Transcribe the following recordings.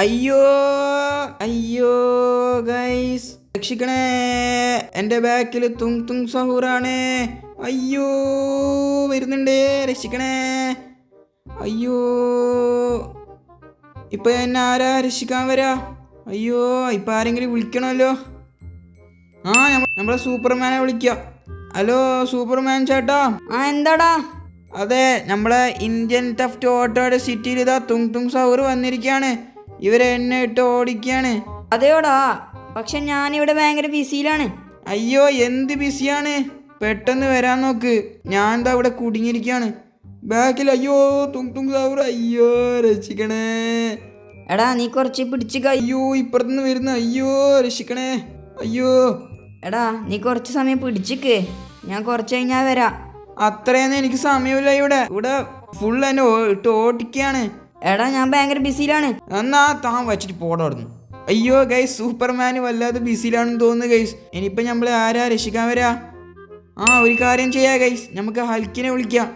അയ്യോ അയ്യോ ഗൈസ് രക്ഷിക്കണേ, എൻ്റെ ബാക്കിൽ തുങ് സഹൂറാണ്. അയ്യോ വരുന്നുണ്ട്, രക്ഷിക്കണേ. അയ്യോ ഇപ്പൊ എന്നെ ആരാ രക്ഷിക്കാൻ വരാ? അയ്യോ ഇപ്പൊ ആരെങ്കിലും വിളിക്കണമല്ലോ. നമ്മളെ സൂപ്പർമാനെ വിളിക്കാം. ഹലോ സൂപ്പർമാൻ ചേട്ടാ. എന്താടാ? അതെ, നമ്മളെ ഇന്ത്യൻ ടഫ്റ്റ് ഓട്ടോയുടെ സിറ്റിയിൽ ഇതാ തുങ് സഹൂർ വന്നിരിക്കുകയാണ്. ഇവരെ എന്നെ ഇട്ട് ഓടിക്കുകയാണ്. അതെയോടാ, പക്ഷെ ഞാനിവിടെ ഭയങ്കര ബിസിയിലാണ്. അയ്യോ എന്ത് ബിസിയാണ്, പെട്ടെന്ന് വരാൻ നോക്ക്. ഞാൻ എന്താ ഇവിടെ കുടുങ്ങിയിരിക്കുകയാണ് ബാക്കിൽ. അയ്യോ തുങ് സഹൂർ, അയ്യോ രക്ഷിക്കണേ. എടാ നീ കുറച്ച് പിടിച്ച് അയ്യോ ഇപ്പുറത്തുനിന്ന് വരുന്നു, അയ്യോ രക്ഷിക്കണേ. അയ്യോ എടാ നീ കുറച്ച് സമയം പിടിച്ചിക്ക്, ഞാൻ കുറച്ച് കഴിഞ്ഞാൽ വരാം. അത്രയൊന്നും എനിക്ക് സമയമില്ല. ഇവിടെ ഫുൾ എന്നെ ഇട്ട് ഓടിക്കുകയാണ്. എടാ ഞാൻ ഭയങ്കര ബിസിയിലാണ്. എന്നാ താൻ വച്ചിട്ട് പോടാടുന്നു. അയ്യോ ഗൈസ്, സൂപ്പർമാന് വല്ലാതെ ബിസിയിലാണെന്ന് തോന്നുന്നു ഗൈസ്. ഇനിയിപ്പോൾ നമ്മളെ ആരാ രക്ഷിക്കാൻ വരാ? ഒരു കാര്യം ചെയ്യാം ഗൈസ്, നമുക്ക് ഹൽക്കിനെ വിളിക്കാം.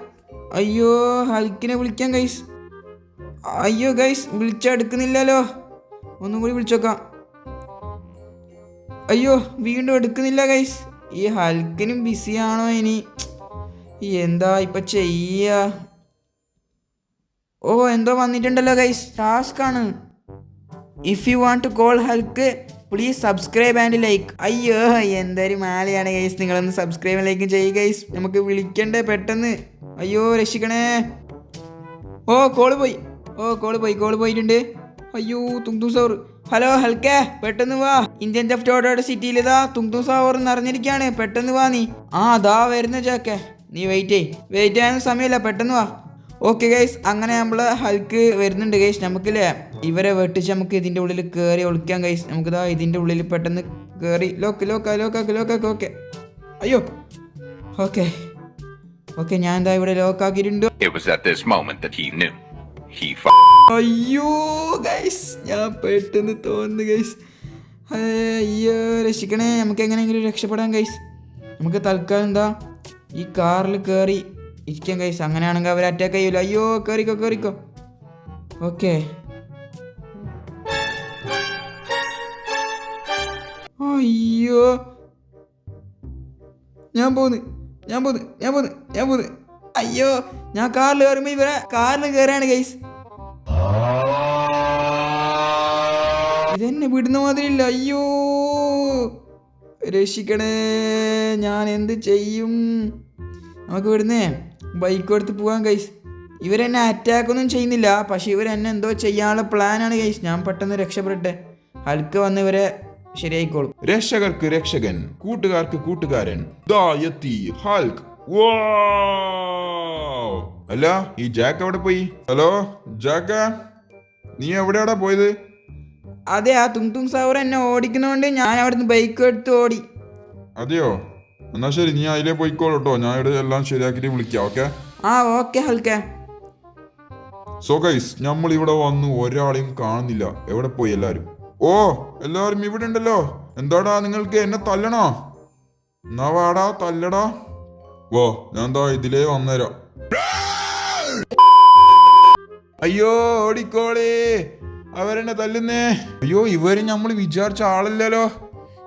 അയ്യോ ഹൽക്കിനെ വിളിക്കാം ഗൈസ്. അയ്യോ ഗൈസ് വിളിച്ചെടുക്കുന്നില്ലല്ലോ, ഒന്നും കൂടി വിളിച്ചോക്കാം. അയ്യോ വീണ്ടും എടുക്കുന്നില്ല ഗൈസ്. ഈ ഹൽക്കിനും ബിസിയാണോ ഇനി? എന്താ ഇപ്പൊ ചെയ്യാ? എന്തോ വന്നിട്ടുണ്ടല്ലോ ഗൈസ്, ടാസ്ക് ആണ്. If you want to call Hulk please subscribe and like. അയ്യോ എന്തൊരു മാലയാണ് ഗൈസ്, നിങ്ങളൊന്ന് സബ്സ്ക്രൈബ് ലൈക്കും ചെയ്യുക ഗൈസ്. നമുക്ക് വിളിക്കണ്ടേ പെട്ടെന്ന്. അയ്യോ രക്ഷിക്കണേ. കോള് പോയിട്ടുണ്ട്. അയ്യോ തുങ് സഹൂർ. ഹലോ ഹൽക്കേ, പെട്ടെന്ന് വാ. ഇന്ത്യൻ ടഫ്റ്റ് ഓട്ടോയുടെ സിറ്റിയിൽ ഇതാ തുങ് സഹൂർ നിറഞ്ഞിരിക്കുകയാണ്. പെട്ടെന്ന് വാ നീ. അതാ വരുന്നു ജാക്കേ, നീ വെയിറ്റ് ചെയ്യാൻ സമയമില്ല, പെട്ടെന്ന് വാ. ഓക്കെ ഗൈസ്, അങ്ങനെ നമ്മൾ ഹൽക്ക് വരുന്നുണ്ട് ഗൈസ്. നമുക്കില്ലേ ഇവരെ വെട്ടിച്ച് നമുക്ക് ഇതിൻ്റെ ഉള്ളിൽ കയറി ഒളിക്കാം ഗൈസ്. നമുക്കിതാ ഇതിൻ്റെ ഉള്ളിൽ പെട്ടെന്ന് കയറി ലോക്കാക്ക്. ഓക്കെ അയ്യോ ഓക്കെ ഞാൻ എന്താ ഇവിടെ ലോക്കാക്കിയിട്ടുണ്ട്. അയ്യോ ഗൈസ്, ഞാൻ പെട്ടെന്ന് തോന്നുന്നു ഗൈസ്. അയ്യോ രക്ഷിക്കണേ, നമുക്ക് എങ്ങനെയെങ്കിലും രക്ഷപ്പെടാം ഗൈസ്. നമുക്ക് തൽക്കാലം എന്താ ഈ കാറിൽ കയറി ഇരിക്കാം ഗൈസ്. അങ്ങനെയാണെങ്കിൽ അവർ അറ്റാക്ക് ചെയ്യൂല. അയ്യോ കയറിക്കോ. ഓക്കെ അയ്യോ ഞാൻ പോന്ന്. അയ്യോ ഞാൻ കാറിൽ കയറുമ്പോ ഇവരെ കാറിൽ കയറാണ് ഗൈസ്. ഇതെന്നെ വിടുന്ന മാതിരി ഇല്ല. അയ്യോ രക്ഷിക്കണേ, ഞാൻ എന്ത് ചെയ്യും? നമുക്ക് ഇവിടുന്ന് ബൈക്ക് എടുത്ത് പോകാൻ ഗൈസ്. ഇവരെന്നെ അറ്റാക്കൊന്നും ചെയ്യുന്നില്ല, പക്ഷെ ഇവരെന്നെ എന്തോ ചെയ്യാനുള്ള പ്ലാനാണ് ഗൈസ്. ഞാൻ പെട്ടെന്ന് രക്ഷപ്പെടട്ടെ. ഹൽക്ക് വന്ന് ഇവരെ ശരിയായിക്കോളും. രക്ഷകർക്ക് രക്ഷകൻ, കൂട്ടുകാർക്ക് കൂട്ടുകാരൻ. എത്തി ഹൽക്ക്. അല്ല ഈ ജാക്ക് എവിടെ പോയി? ഹലോ ജാക്ക, നീ എവിടെയാടാ പോയത്? അതെ, ആ തുങ് സഹൂർ എന്നെ ഓടിക്കുന്നോണ്ട് ഞാൻ അവിടുന്ന് ബൈക്ക് എടുത്ത് ഓടി. അതെയോ, എന്നാ ശരി, നീ അതിലേ പോയിക്കോളൂട്ടോ. ഞാൻ ഇവിടെ എല്ലാം ശരിയാക്കിട്ട് വിളിക്കാം. ഓക്കെ ഓക്കെ ഹൽക്കെ. സോ ഗൈസ്, നമ്മൾ ഇവിടെ വന്ന് ഒരാളെയും കാണുന്നില്ല. എവിടെ പോയി എല്ലാരും? എല്ലാവരും ഇവിടെ ഉണ്ടല്ലോ. എന്താടാ നിങ്ങൾക്ക് എന്നെ തല്ലണോ? എന്നാ വാടാ തല്ലടാ. ഞാൻ എന്താ ഇതിലേ വന്നേരാ. അയ്യോ ഓടിക്കോളേ, അവരെന്നെ തല്ലുന്നേ. അയ്യോ ഇവര് നമ്മൾ വിചാരിച്ച ആളല്ലല്ലോ.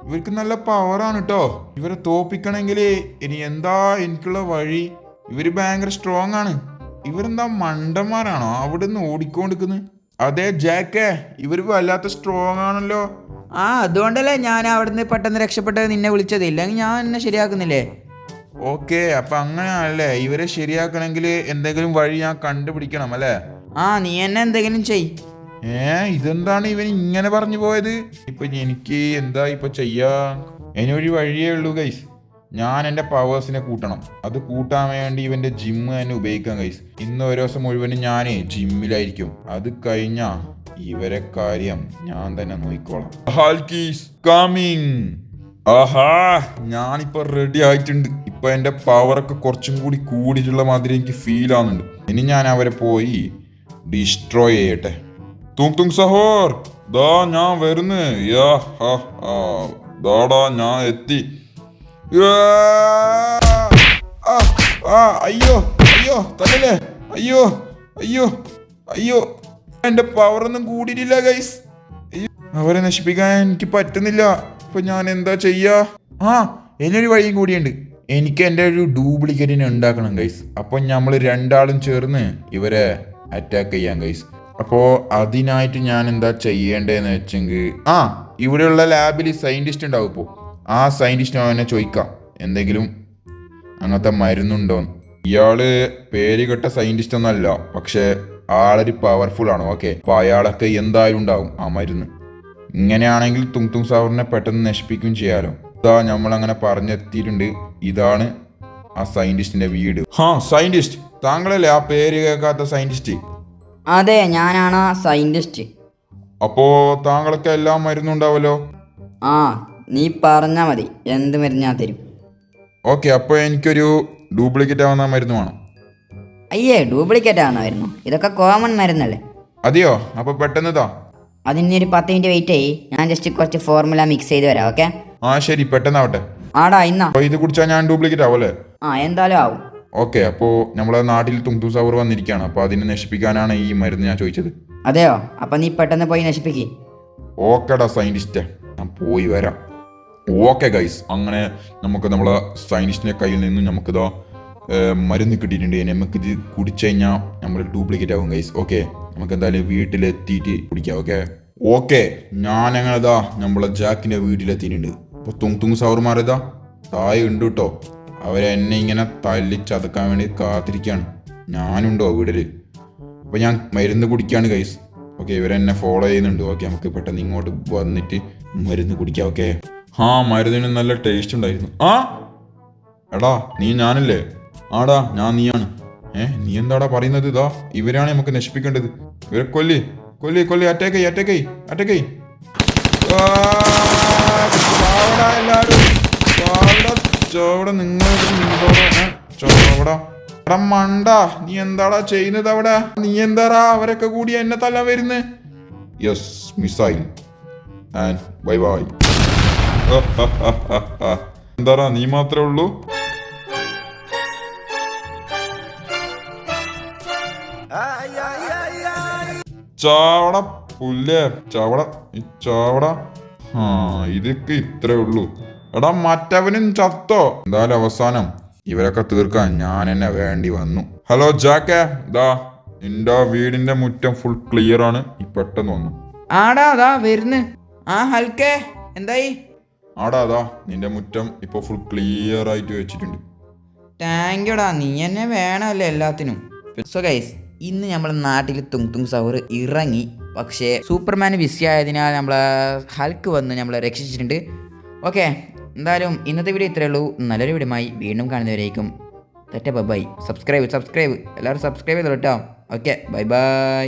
ഇവർക്ക് നല്ല പവറാണ് കേട്ടോ. ഇവരെ തോപ്പിക്കണമെങ്കിൽ ഇനി എന്താ എനിക്കുള്ള വഴി? ഇവര് ഭയങ്കര സ്ട്രോങ് ആണ്. ഇവരെന്താ മണ്ടന്മാരാണോ അവിടുന്ന് ഓടിക്കൊണ്ടിരിക്കുന്നത്? അതെ ജാക്കേ, ഇവര് വല്ലാത്ത സ്ട്രോങ് ആണല്ലോ. അതുകൊണ്ടല്ലേ ഞാൻ അവിടുന്ന് പെട്ടെന്ന് രക്ഷപ്പെട്ടത് നിന്നെ വിളിച്ചത്. ഇല്ലെങ്കിൽ ഞാൻ എന്നെ ശരിയാക്കുന്നില്ലേ? ഓക്കെ, അപ്പൊ അങ്ങനെയാണല്ലേ. ഇവരെ ശരിയാക്കണമെങ്കിൽ എന്തെങ്കിലും വഴി ഞാൻ കണ്ടുപിടിക്കണം അല്ലേ? നീ എന്നെ എന്തെങ്കിലും ചെയ്. ഇതെന്താണ് ഇവൻ ഇങ്ങനെ പറഞ്ഞു പോയത്? ഇപ്പൊ എനിക്ക് എന്താ ഇപ്പൊ ചെയ്യാ? അതിനൊരു വഴിയേ ഉള്ളൂ ഗൈസ്. ഞാൻ എൻ്റെ പവേഴ്സിനെ കൂട്ടണം. അത് കൂട്ടാൻ വേണ്ടി ഇവന്റെ ജിമ്മ് തന്നെ ഉപയോഗിക്കാം ഗൈസ്. ഇന്ന് ഒരു ദിവസം മുഴുവനും ഞാൻ ജിമ്മിലായിരിക്കും. അത് കഴിഞ്ഞാ ഇവരെ കാര്യം ഞാൻ തന്നെ നോക്കിക്കോളാം. ഞാനിപ്പോ റെഡി ആയിട്ടുണ്ട്. ഇപ്പൊ എന്റെ പവറൊക്കെ കുറച്ചും കൂടി കൂടിയിട്ടുള്ള മാതിരി എനിക്ക് ഫീൽ ആവുന്നുണ്ട്. ഇനി ഞാൻ അവരെ പോയി ഡിസ്ട്രോയ് ചെയ്യട്ടെ. തുങ് സഹൂർ, ഞാൻ വരുന്നു. ഞാൻ എത്തി. അയ്യോ തലല്ലേ. അയ്യോ എന്റെ പവറൊന്നും കൂടിയിട്ടില്ല ഗൈസ്. അവരെ നശിപ്പിക്കാൻ എനിക്ക് പറ്റുന്നില്ല. ഇപ്പൊ ഞാൻ എന്താ ചെയ്യാ? ആ, ഇനിയൊരു വഴിയും കൂടിയുണ്ട്. എനിക്ക് എൻ്റെ ഒരു ഡ്യൂപ്ലിക്കേറ്റിനെ ഉണ്ടാക്കണം ഗൈസ്. അപ്പോൾ നമ്മൾ രണ്ടാളും ചേർന്ന് ഇവരെ അറ്റാക്ക് ചെയ്യാം ഗൈസ്. അപ്പോൾ അതിനായിട്ട് ഞാൻ എന്താ ചെയ്യേണ്ടതെന്ന് വെച്ചെങ്കിൽ, ഇവിടെയുള്ള ലാബിൽ സയൻറ്റിസ്റ്റ് ഉണ്ടാവും. ഇപ്പോൾ ആ സയൻറ്റിസ്റ്റിനെ അവനെ ചോദിക്കാം എന്തെങ്കിലും അങ്ങനത്തെ മരുന്നുണ്ടോന്ന്. ഇയാള് പേര് കേട്ട സയൻറ്റിസ്റ്റ് ഒന്നല്ല, പക്ഷെ ആളൊരു പവർഫുൾ ആണ്. ഓക്കെ, അപ്പോൾ അയാളൊക്കെ എന്തായാലും ഉണ്ടാവും ആ മരുന്ന്. ഇങ്ങനെയാണെങ്കിൽ തുങ് സാവറിനെ പെട്ടെന്ന് നശിപ്പിക്കുകയും ചെയ്യാലോ. ഇതാ നമ്മളങ്ങനെ പറഞ്ഞെത്തിയിട്ടുണ്ട്. ഇതാണ് ആ സയൻറ്റിസ്റ്റിന്റെ വീട്. സയൻറ്റിസ്റ്റ്, താങ്കളല്ലേ ആ പേര് കേൾക്കാത്ത സയൻറ്റിസ്റ്റ്? അതെ, ഞാനാണ് ആ സയൻറ്റിസ്റ്റ്. അപ്പോ താങ്കൾക്ക് എല്ലാം മരുന്നുണ്ടാവല്ലോ. നീ പറഞ്ഞാൽ മതി, എന്ത് മരുന്ന് ഞാൻ തരും. ഓക്കെ, അപ്പോൾ എനിക്കൊരു ഡ്യൂപ്ലിക്കേറ്റ് ആവുന്ന മരുന്ന് വേണം. അയ്യേ, ഡ്യൂപ്ലിക്കേറ്റ് ആവുന്നതായിരുന്നു? ഇതൊക്കെ കോമൺ മരുന്നല്ലേ. അതെയോ? അപ്പോൾ പെട്ടെന്ന് താ. അതിനൊരു 10 മിനിറ്റ് വെയിറ്റ് ചെയ്യ്, ഞാൻ ജസ്റ്റ് കുറച്ച് ഫോർമുല മിക്സ് ചെയ്ത് വരാം. ഓക്കെ? ശരി, പെട്ടെന്നാവട്ടെ. ആടാ, ഇന്നാ. അപ്പോൾ ഇത് കുടിച്ചാൽ ഞാൻ ഡ്യൂപ്ലിക്കേറ്റ് ആവല്ലേ? എന്തായാലും ആവും. ഓക്കെ, അപ്പോൾ നമ്മളെ നാട്ടിൽ തുങ് സാവർ വന്നിരിക്കുകയാണ്. അപ്പോൾ അതിനെ നശിപ്പിക്കാനാണ് ഈ മരുന്ന് ഞാൻ ചോദിച്ചത്. അതെയോ? അപ്പം നീ പെട്ടെന്ന് പോയി നശിപ്പിക്ക്. ഓക്കെടാ സയൻറ്റിസ്റ്റ്, ഞാൻ പോയി വരാം. ഓക്കെ ഗൈസ്, അങ്ങനെ നമുക്ക് നമ്മളെ സയൻറ്റിസ്റ്റിൻ്റെ കയ്യിൽ നിന്നും നമുക്കിതാ മരുന്ന് കിട്ടിയിട്ടുണ്ട്. നമുക്കിത് കുടിച്ചു കഴിഞ്ഞാൽ നമ്മൾ ഡ്യൂപ്ലിക്കേറ്റ് ആവും ഗൈസ്. ഓക്കെ, നമുക്ക് എന്തായാലും വീട്ടിലെത്തിയിട്ട് കുടിക്കാം. ഓക്കെ, ഞാനങ്ങനെതാ നമ്മളെ ജാക്കിൻ്റെ വീട്ടിലെത്തിയിട്ടുണ്ട്. അപ്പോൾ തുങ് സാവർമാരിതാ താഴെ ഉണ്ട് കേട്ടോ. അവരെന്നെ ഇങ്ങനെ തല്ലി ചതക്കാൻ വേണ്ടി കാത്തിരിക്കുകയാണ്. ഞാനുണ്ടോ വീട്ടിൽ? അപ്പോൾ ഞാൻ മരുന്ന് കുടിക്കുകയാണ് ഗൈസ്. ഓക്കെ, ഇവരെന്നെ ഫോളോ ചെയ്യുന്നുണ്ട്. ഓക്കെ, നമുക്ക് പെട്ടെന്ന് ഇങ്ങോട്ട് വന്നിട്ട് മരുന്ന് കുടിക്കാം. ഓക്കെ, മരുന്നിന് നല്ല ടേസ്റ്റ് ഉണ്ടായിരുന്നു. എടാ, നീ ഞാനല്ലേ? ആടാ, ഞാൻ നീയാണ്. നീ എന്താടാ പറയുന്നത്? ഇതാ ഇവരാണ് നമുക്ക് നശിപ്പിക്കേണ്ടത്. ഇവരെ കൊല്ലി കൊല്ലി കൊല്ലി, അറ്റാക്ക് ചെയ്. മണ്ട, നീ എന്താടാ ചെയ്യുന്നത് അവിടെ? നീ എന്താടാ അവരൊക്കെ കൂടി എന്നെ തല്ലാൻ വരുന്നത്? Yes, missile and bye bye. എന്താടാ നീ മാത്രമേ ഉള്ളൂ? ചാവട പുല്ലേ, ചാവട. ഇതൊക്കെ ഇത്രേ ഉള്ളൂ. എടാ, മറ്റവനും ചത്തോ? എന്തായാലും അവസാനം ഇവരൊക്കെ തീർക്കാൻ ഞാൻ എന്നെ വേണ്ടി വന്നു. ഹലോ ജാക്കേ, ഇതാ എന്റെ വീടിന്റെ മുറ്റം ഫുൾ ക്ലിയർ ആണ്. പെട്ടെന്ന് വന്നു. ആടാ, അതാ വരുന്ന്. ഹൽക്കേ, എന്തായി? ആടാ, അതാ നിന്റെ മുറ്റം ഇപ്പൊ ഫുൾ ക്ലിയർ ആയിട്ട് വെച്ചിട്ടുണ്ട്. താങ്ക് യുടാ, നീ എന്നെ വേണമല്ലേ എല്ലാത്തിനും. സോ ഗൈസ്, ഇന്ന് നമ്മുടെ നാട്ടിൽ തുങ് സാവർ ഇറങ്ങി. പക്ഷേ സൂപ്പർമാൻ ബിസി ആയതിനാൽ നമ്മളെ ഹൽക്ക് വന്ന് നമ്മളെ രക്ഷിച്ചിട്ടുണ്ട്. ഓക്കെ, എന്തായാലും ഇന്നത്തെ വീഡിയോ ഇത്രയേ ഉള്ളൂ. നല്ലൊരു വീഡിയോയുമായി വീണ്ടും കാണുന്നവരേക്കും ബൈ. സബ്സ്ക്രൈബ് എല്ലാവരും സബ്സ്ക്രൈബ് ചെയ്തോ കേട്ടോ. Okay, by.